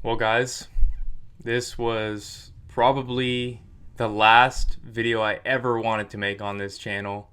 Well, guys, this was probably the last video I ever wanted to make on this channel.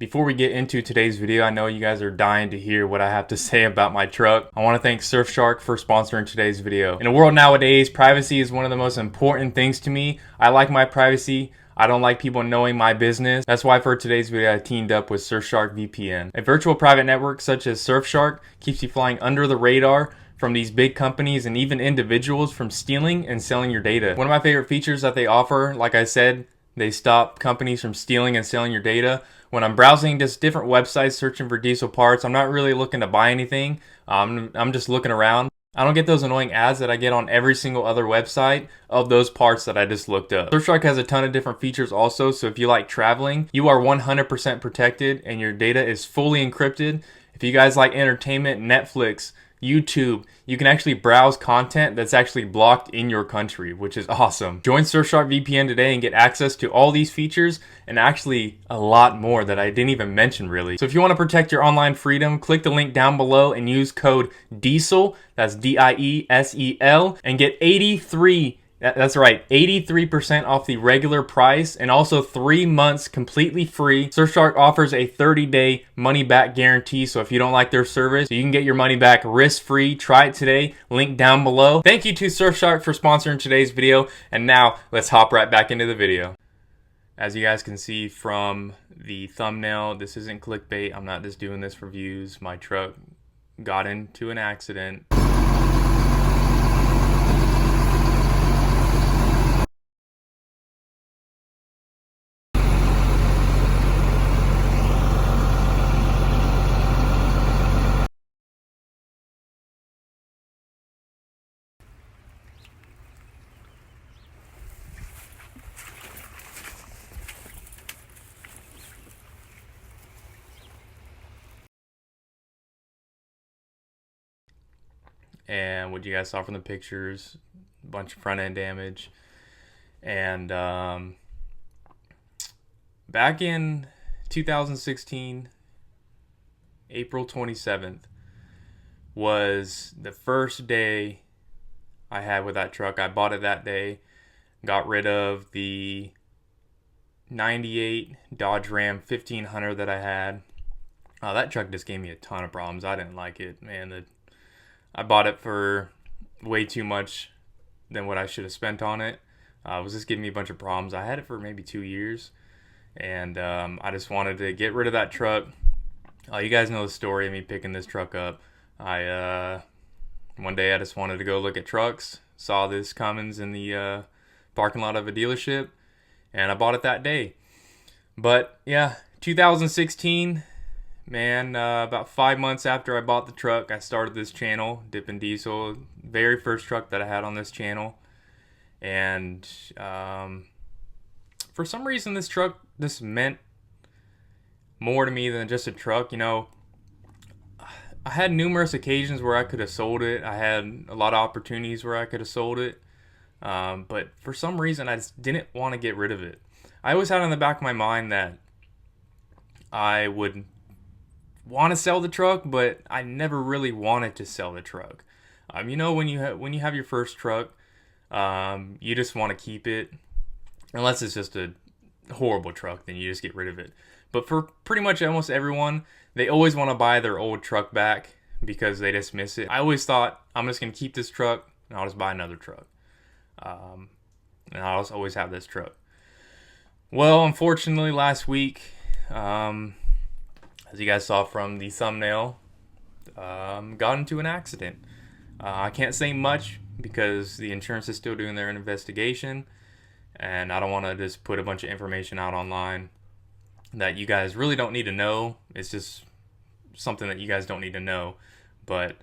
Before we get into today's video, I know you guys are dying to hear what I have to say about my truck. I want to thank Surfshark for sponsoring today's video. In a world nowadays, privacy is one of the most important things to me. I like my privacy. I don't like people knowing my business. That's why for today's video, I teamed up with Surfshark VPN. A virtual private network such as Surfshark keeps you flying under the radar from these big companies and even individuals from stealing and selling your data. One of my favorite features that they offer, like I said, they stop companies from stealing and selling your data. When I'm browsing just different websites searching for diesel parts, I'm not really looking to buy anything. I'm just looking around. I don't get those annoying ads that I get on every single other website of those parts that I just looked up. Surfshark has a ton of different features also, so if you like traveling, you are 100% protected and your data is fully encrypted. If you guys like entertainment, Netflix, YouTube, you can actually browse content that's actually blocked in your country, which is awesome. Join Surfshark VPN today and get access to all these features and actually a lot more that I didn't even mention really. So if you want to protect your online freedom, click the link down below and use code DIESEL, that's DIESEL, and get 83% off the regular price and also 3 months completely free. Surfshark offers a 30-day money-back guarantee, so if you don't like their service, you can get your money back risk-free. Try it today, link down below. Thank you to Surfshark for sponsoring today's video, and now let's hop right back into the video. As you guys can see from the thumbnail, this isn't clickbait. I'm not just doing this for views. My truck got into an accident. and what you guys saw from the pictures, a bunch of front end damage. And back in 2016, April 27th was the first day I had with that truck. I bought it that day, got rid of the 98 Dodge Ram 1500 that I had. That truck just gave me a ton of problems. I didn't like it, man. I bought it for way too much than what I should have spent on it. It was just giving me a bunch of problems. I had it for maybe 2 years, and I just wanted to get rid of that truck. You guys know the story of me picking this truck up. One day I just wanted to go look at trucks, saw this Cummins in the parking lot of a dealership, and I bought it that day. But yeah, 2016, man, about 5 months after I bought the truck, I started this channel, Dippin Diesel, very first truck that I had on this channel. And for some reason, this truck just meant more to me than just a truck. You know, I had numerous occasions where I could have sold it. I had a lot of opportunities where I could have sold it. But for some reason, I just didn't want to get rid of it. I always had in the back of my mind that I would want to sell the truck, but I never really wanted to sell the truck. You know, when you have your first truck, you just want to keep it, unless it's just a horrible truck, then you just get rid of it. But for pretty much almost everyone, they always want to buy their old truck back because they just miss it. I always thought, I'm just going to keep this truck and I'll just buy another truck. And I'll just always have this truck. Well, unfortunately, last week, as you guys saw from the thumbnail, got into an accident. I can't say much because the insurance is still doing their investigation, and I don't want to just put a bunch of information out online that you guys really don't need to know. It's just something that you guys don't need to know. But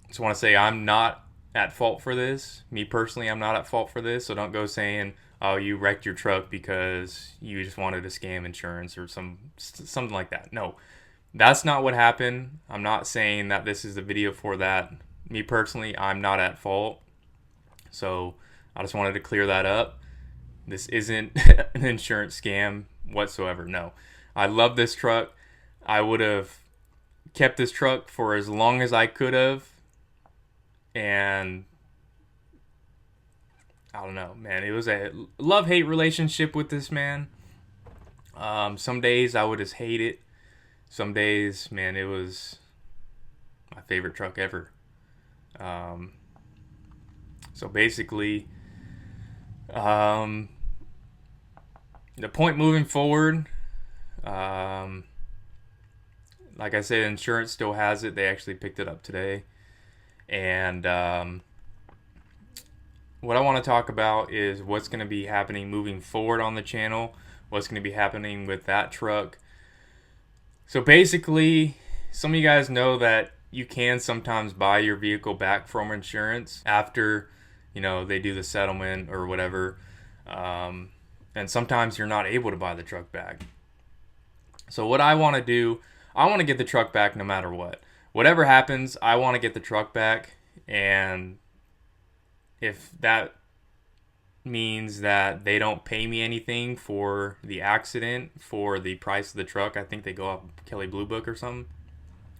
just want to say I'm not at fault for this. Me personally, I'm not at fault for this. So don't go saying, oh, you wrecked your truck because you just wanted to scam insurance or something like that. No, that's not what happened. I'm not saying that this is the video for that. Me personally, I'm not at fault. So I just wanted to clear that up. This isn't an insurance scam whatsoever. No, I love this truck. I would have kept this truck for as long as I could have. And I don't know, man. It was a love-hate relationship with this man. Some days I would just hate it. Some days, man, it was my favorite truck ever. So basically, the point moving forward, like I said, insurance still has it. They actually picked it up today. And what I want to talk about is what's going to be happening moving forward on the channel, what's going to be happening with that truck. So basically, some of you guys know that you can sometimes buy your vehicle back from insurance after, you know, they do the settlement or whatever. And sometimes you're not able to buy the truck back. So what I want to do, I want to get the truck back no matter what. Whatever happens, I want to get the truck back. And if that means that they don't pay me anything for the accident, for the price of the truck, I think they go off Kelly Blue Book or something.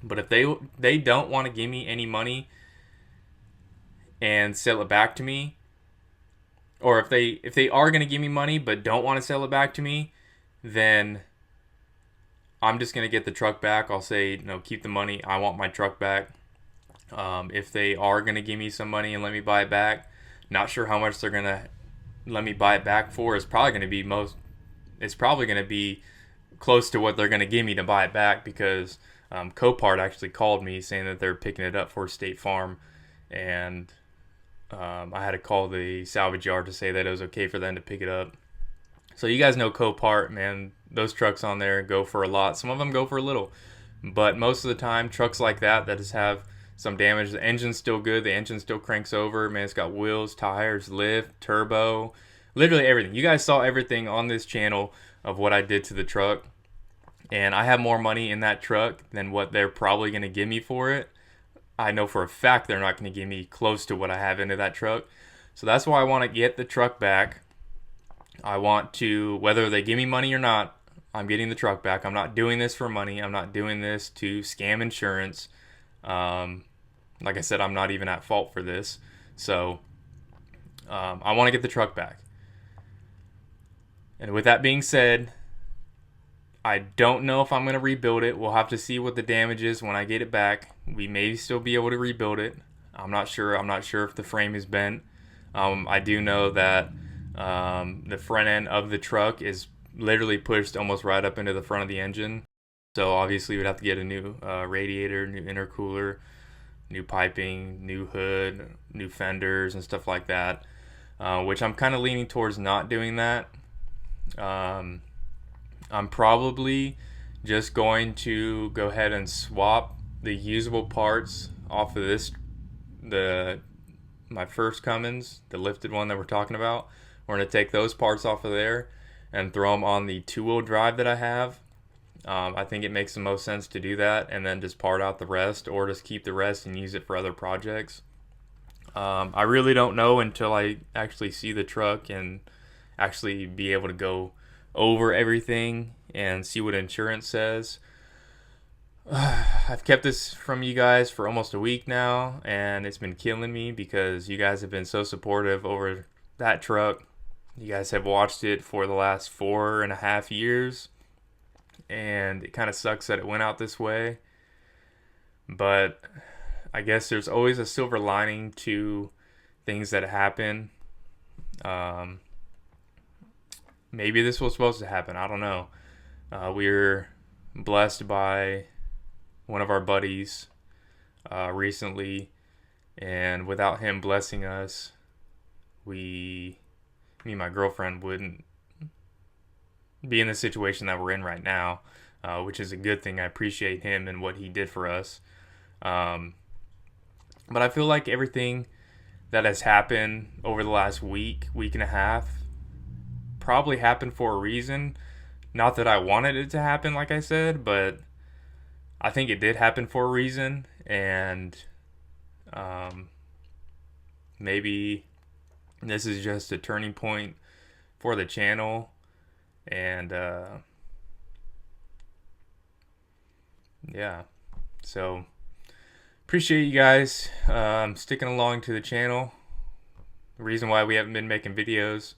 But if they don't want to give me any money and sell it back to me, or if they are going to give me money but don't want to sell it back to me, then I'm just going to get the truck back. I'll say, no, keep the money. I want my truck back. If they are going to give me some money and let me buy it back, not sure how much they're going to let me buy it back for. It's probably going to be close to what they're going to give me to buy it back, because Copart actually called me saying that they're picking it up for State Farm, and I had to call the salvage yard to say that it was okay for them to pick it up. So you guys know Copart, man. Those trucks on there go for a lot. Some of them go for a little. But most of the time, trucks like that just have some damage. The engine's still good. The engine still cranks over. Man, it's got wheels, tires, lift, turbo, literally everything. You guys saw everything on this channel of what I did to the truck. And I have more money in that truck than what they're probably going to give me for it. I know for a fact they're not going to give me close to what I have into that truck. So that's why I want to get the truck back. I want to, whether they give me money or not, I'm getting the truck back. I'm not doing this for money. I'm not doing this to scam insurance. Like I said, I'm not even at fault for this. So I want to get the truck back. And with that being said, I don't know if I'm going to rebuild it. We'll have to see what the damage is when I get it back. We may still be able to rebuild it. I'm not sure. I'm not sure if the frame is bent. I do know that the front end of the truck is literally pushed almost right up into the front of the engine. So obviously we'd have to get a new radiator, new intercooler, new piping, new hood, new fenders and stuff like that, which I'm kind of leaning towards not doing that. I'm probably just going to go ahead and swap the usable parts off of my first Cummins, the lifted one that we're talking about. We're going to take those parts off of there and throw them on the two-wheel drive that I have. I think it makes the most sense to do that, and then just part out the rest, or just keep the rest and use it for other projects. I really don't know until I actually see the truck and actually be able to go over everything and see what insurance says. I've kept this from you guys for almost a week now, and it's been killing me because you guys have been so supportive over that truck. You guys have watched it for the last 4.5 years, and it kind of sucks that it went out this way. But I guess there's always a silver lining to things that happen. Maybe this was supposed to happen. I don't know. We're blessed by one of our buddies recently, and without him blessing us, me and my girlfriend wouldn't be in the situation that we're in right now, which is a good thing. I appreciate him and what he did for us. But I feel like everything that has happened over the last week and a half probably happened for a reason. Not that I wanted it to happen, like I said, but I think it did happen for a reason, and maybe this is just a turning point for the channel, and yeah, so appreciate you guys sticking along to the channel. The reason why we haven't been making videos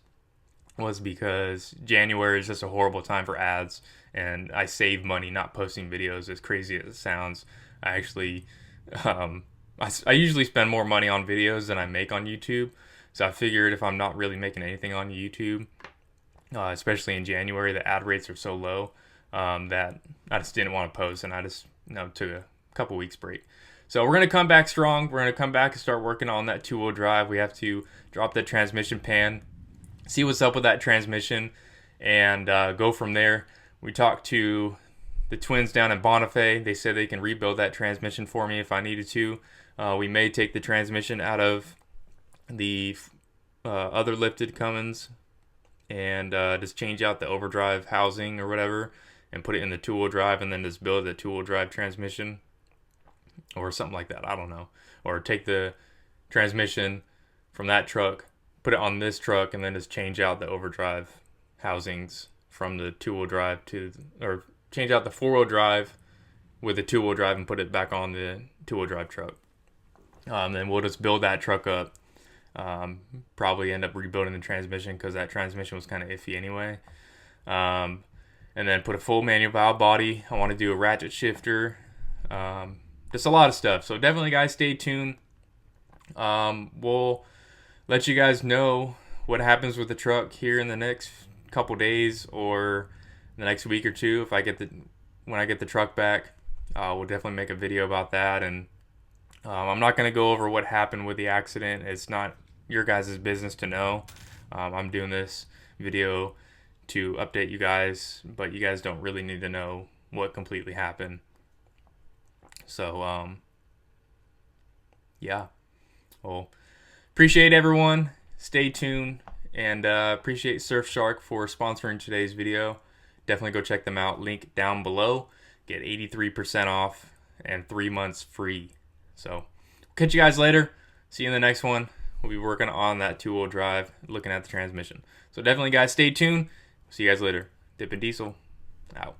was because January is just a horrible time for ads, and I save money not posting videos, as crazy as it sounds. I actually I usually spend more money on videos than I make on YouTube, so I figured if I'm not really making anything on YouTube, especially in January, the ad rates are so low that I just didn't want to post, and I just took a couple weeks break. So we're going to come back strong. We're going to come back and start working on that two-wheel drive. We have to drop that transmission pan, see what's up with that transmission, and go from there. We talked to the twins down in Bonifay. They said they can rebuild that transmission for me if I needed to. We may take the transmission out of the other lifted Cummins and just change out the overdrive housing or whatever and put it in the two-wheel drive, and then just build the two-wheel drive transmission or something like that. I don't know. Or take the transmission from that truck, put it on this truck, and then just change out the overdrive housings from the two-wheel drive or change out the four-wheel drive with the two-wheel drive and put it back on the two-wheel drive truck. Then we'll just build that truck up. Probably end up rebuilding the transmission because that transmission was kind of iffy anyway. And then put a full manual valve body. I want to do a ratchet shifter. Just a lot of stuff. So definitely, guys, stay tuned. We'll let you guys know what happens with the truck here in the next couple days or the next week or two. When I get the truck back, we'll definitely make a video about that. And I'm not going to go over what happened with the accident. It's not your guys' business to know. I'm doing this video to update you guys, but you guys don't really need to know what completely happened. So, yeah. Well, appreciate everyone. Stay tuned, and appreciate Surfshark for sponsoring today's video. Definitely go check them out. Link down below. Get 83% off and 3 months free. So catch you guys later. See you in the next one. We'll be working on that 2-wheel drive, looking at the transmission. So definitely, guys, stay tuned. See you guys later. Dippin Diesel, out.